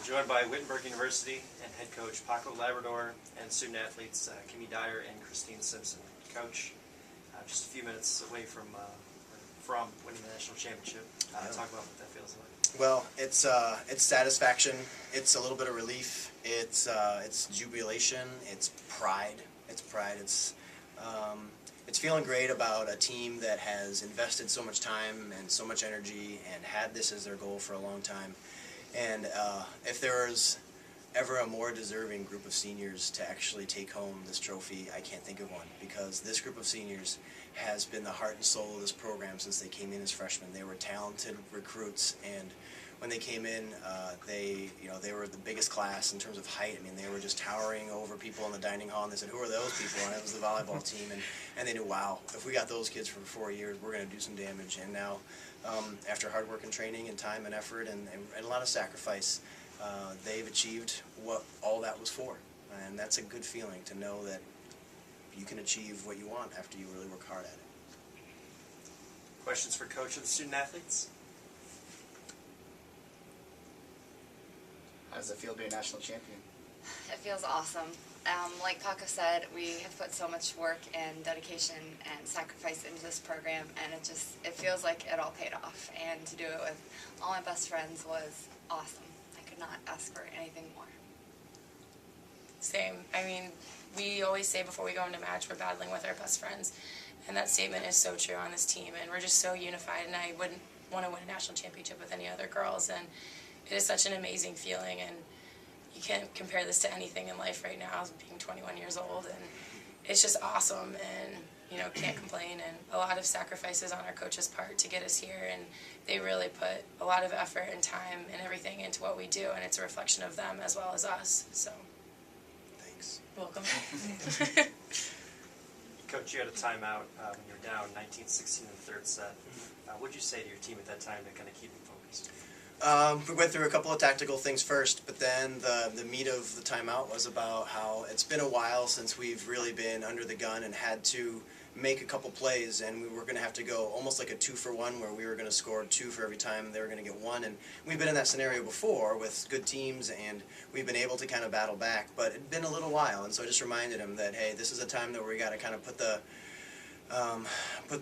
joined by Wittenberg University and head coach Paco Labrador and student athletes Kimmy Dyer and Christine Simpson. Coach, just a few minutes away from winning the national championship. Talk about what that feels like. Well, it's satisfaction. It's a little bit of relief. It's jubilation. It's pride. It's feeling great about a team that has invested so much time and so much energy and had this as their goal for a long time. And if there's ever a more deserving group of seniors to actually take home this trophy, I can't think of one, because this group of seniors has been the heart and soul of this program since they came in as freshmen. They were talented recruits, and when they came in, they were the biggest class in terms of height. I mean, they were just towering over people in the dining hall, and they said, "Who are those people?" And it was the volleyball team, and they knew, wow, if we got those kids for 4 years, we're going to do some damage. And now, after hard work and training and time and effort and a lot of sacrifice, they've achieved what all that was for. And that's a good feeling, to know that you can achieve what you want after you really work hard at it. Questions for Coach of the student athletes? How does it feel to be a national champion? It feels awesome. Like Paco said, we have put so much work and dedication and sacrifice into this program, and it feels like it all paid off. And to do it with all my best friends was awesome. I could not ask for anything more. Same. I mean, we always say before we go into a match, we're battling with our best friends, and that statement is so true on this team, and we're just so unified, and I wouldn't want to win a national championship with any other girls, and it is such an amazing feeling, and you can't compare this to anything in life right now, being 21 years old, and it's just awesome, and can't complain. And a lot of sacrifices on our coach's part to get us here, and they really put a lot of effort and time and everything into what we do, and it's a reflection of them as well as us. So Thanks. welcome. Coach, you had a timeout when you were down 19-16 in the third set. What did you say to your team at that time to kind of keep them focused? We went through a couple of tactical things first, but then the meat of the timeout was about how it's been a while since we've really been under the gun and had to make a couple plays, and we were going to have to go almost like a 2-for-1, where we were going to score 2 for every time they were going to get 1. And we've been in that scenario before with good teams, and we've been able to kind of battle back, but it'd been a little while. And so I just reminded him that, hey, this is a time that we got to kind of put the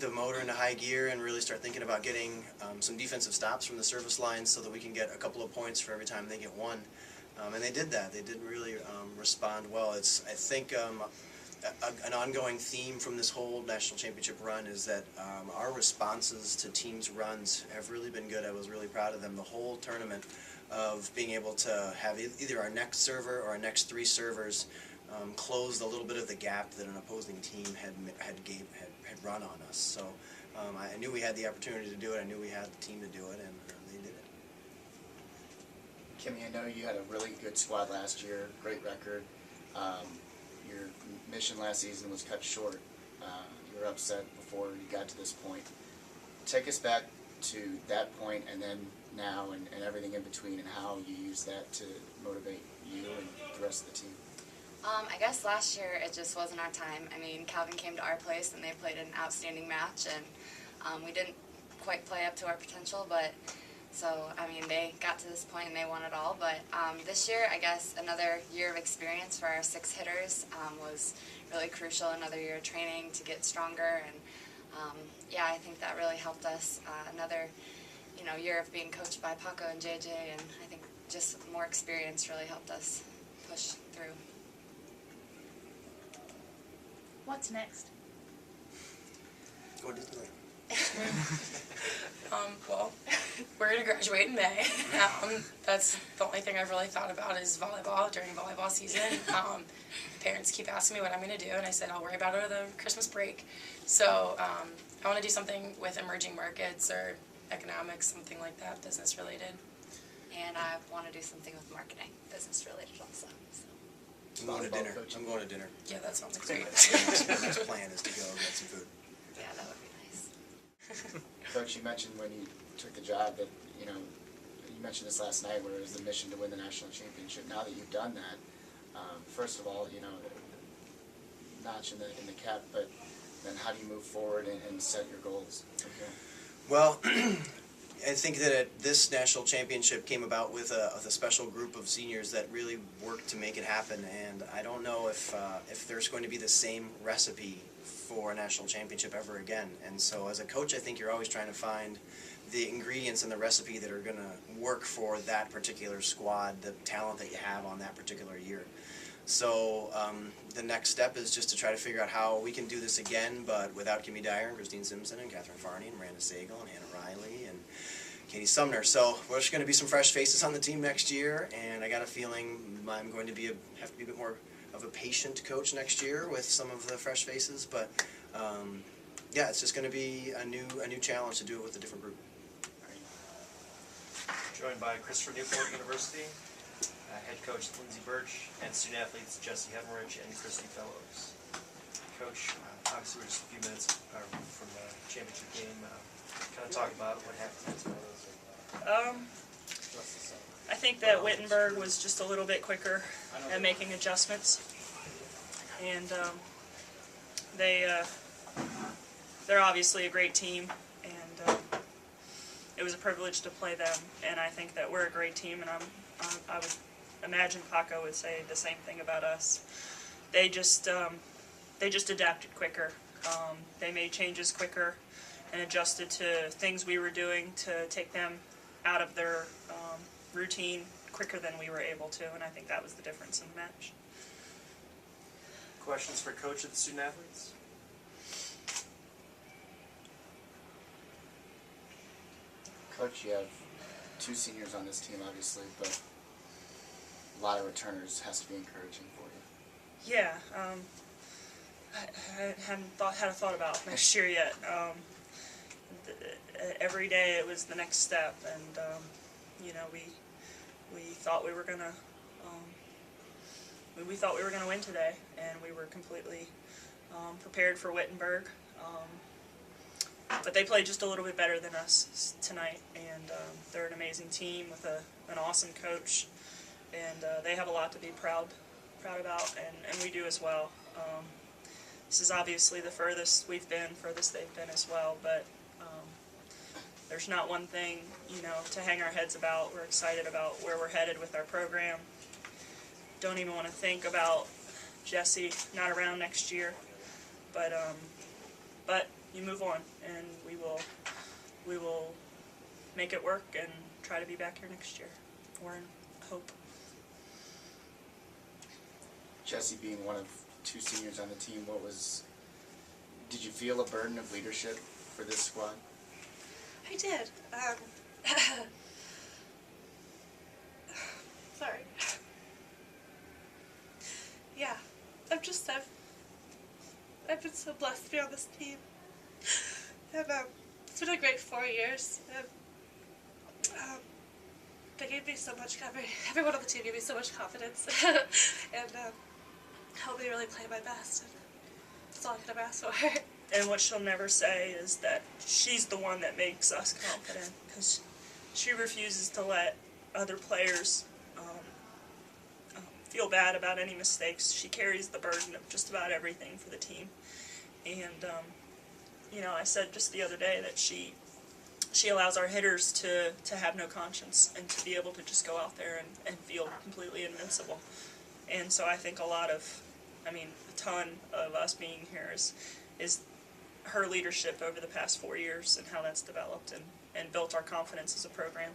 motor into high gear and really start thinking about getting some defensive stops from the service line so that we can get a couple of points for every time they get 1. And they did that. They did really respond well. I think an ongoing theme from this whole national championship run is that our responses to teams' runs have really been good. I was really proud of them the whole tournament, of being able to have either our next server or our next 3 servers closed a little bit of the gap that an opposing team had run on us. So I knew we had the opportunity to do it. I knew we had the team to do it, and they did it. Kimmy, I know you had a really good squad last year, great record. Your mission last season was cut short. You were upset before you got to this point. Take us back to that point, and then now, and everything in between, and how you use that to motivate you and the rest of the team. I guess last year it just wasn't our time. I mean, Calvin came to our place and they played an outstanding match, and we didn't quite play up to our potential, but so, I mean, they got to this point and they won it all. But this year, I guess another year of experience for our 6 hitters was really crucial, another year of training to get stronger, and yeah, I think that really helped us. Another year of being coached by Paco and JJ, and I think just more experience really helped us push through. What's next? Go to Disneyland. Well, we're going to graduate in May. That's the only thing I've really thought about is volleyball during volleyball season. Parents keep asking me what I'm going to do, and I said I'll worry about it over the Christmas break. So I want to do something with emerging markets or economics, something like that, business related. And I want to do something with marketing, business related also. So. I'm going to dinner. I'm going to dinner. Yeah, that sounds great. My next plan is to go get some food. Yeah, that would be nice. Coach, you mentioned when you took the job that, you mentioned this last night, where it was the mission to win the national championship. Now that you've done that, first of all, notch in the cap, but then how do you move forward and set your goals? Okay. Well, I think that this national championship came about with a special group of seniors that really worked to make it happen, and I don't know if there's going to be the same recipe for a national championship ever again. And so as a coach, I think you're always trying to find the ingredients in the recipe that are going to work for that particular squad, the talent that you have on that particular year. So the next step is just to try to figure out how we can do this again, but without Kimmy Dyer and Christine Simpson and Catherine Farney and Miranda Sagal and Hannah Riley and Katie Sumner. So there's going to be some fresh faces on the team next year, and I got a feeling I'm going to have to be a bit more of a patient coach next year with some of the fresh faces. But yeah, it's just going to be a new challenge to do it with a different group. Joined by Christopher Newport University, head coach Lindsey Birch, and student athletes Jesse Hevenrich and Christy Fellows. Coach, obviously we're just a few minutes from the championship game. Kind of talk about what happened tonight. I think that Wittenberg was just a little bit quicker at making adjustments, and they're obviously a great team, and it was a privilege to play them. And I think that we're a great team, and I would imagine Paco would say the same thing about us. They just adapted quicker. They made changes quicker and adjusted to things we were doing to take them out of their routine quicker than we were able to, and I think that was the difference in the match. Questions for coach of the student athletes? Coach, you have 2 seniors on this team, obviously, but a lot of returners has to be encouraging for you. Yeah, I hadn't had a thought about next year yet. Every day it was the next step, and you know, we thought we were gonna win today, and we were completely prepared for Wittenberg. But they played just a little bit better than us tonight, and they're an amazing team with an awesome coach, and they have a lot to be proud about, and we do as well. This is obviously the furthest they've been as well, but there's not one thing, you know, to hang our heads about. We're excited about where we're headed with our program. Don't even want to think about Jesse not around next year, but you move on, and we will make it work and try to be back here next year. We're in hope. Jesse being one of 2 seniors on the team, did you feel a burden of leadership for this squad? I did. Sorry. Yeah, I've been so blessed to be on this team, and it's been a great 4 years. And, they gave me so much. Everyone on the team gave me so much confidence, and helped me really play my best. And that's all I could have asked for. And what she'll never say is that she's the one that makes us confident, because she refuses to let other players feel bad about any mistakes. She carries the burden of just about everything for the team. And, you know, I said just the other day that she allows our hitters to have no conscience and to be able to just go out there and feel completely invincible. And so I think a ton of us being here is her leadership over the past 4 years and how that's developed and built our confidence as a program.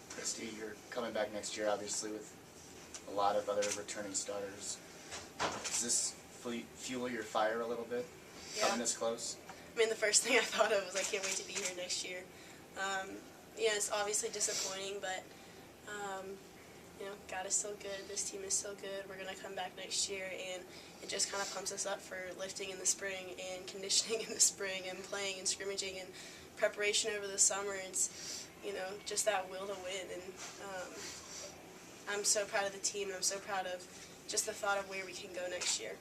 Christy, you're coming back next year, obviously, with a lot of other returning starters. Does this fuel your fire a little bit, coming this close? I mean, the first thing I thought of was I can't wait to be here next year. Yeah, it's obviously disappointing, but you know, God is still good. This team is still good. We're gonna come back next year, and it just kind of pumps us up for lifting in the spring and conditioning in the spring and playing and scrimmaging and preparation over the summer. It's, you know, just that will to win, and I'm so proud of the team, and I'm so proud of just the thought of where we can go next year.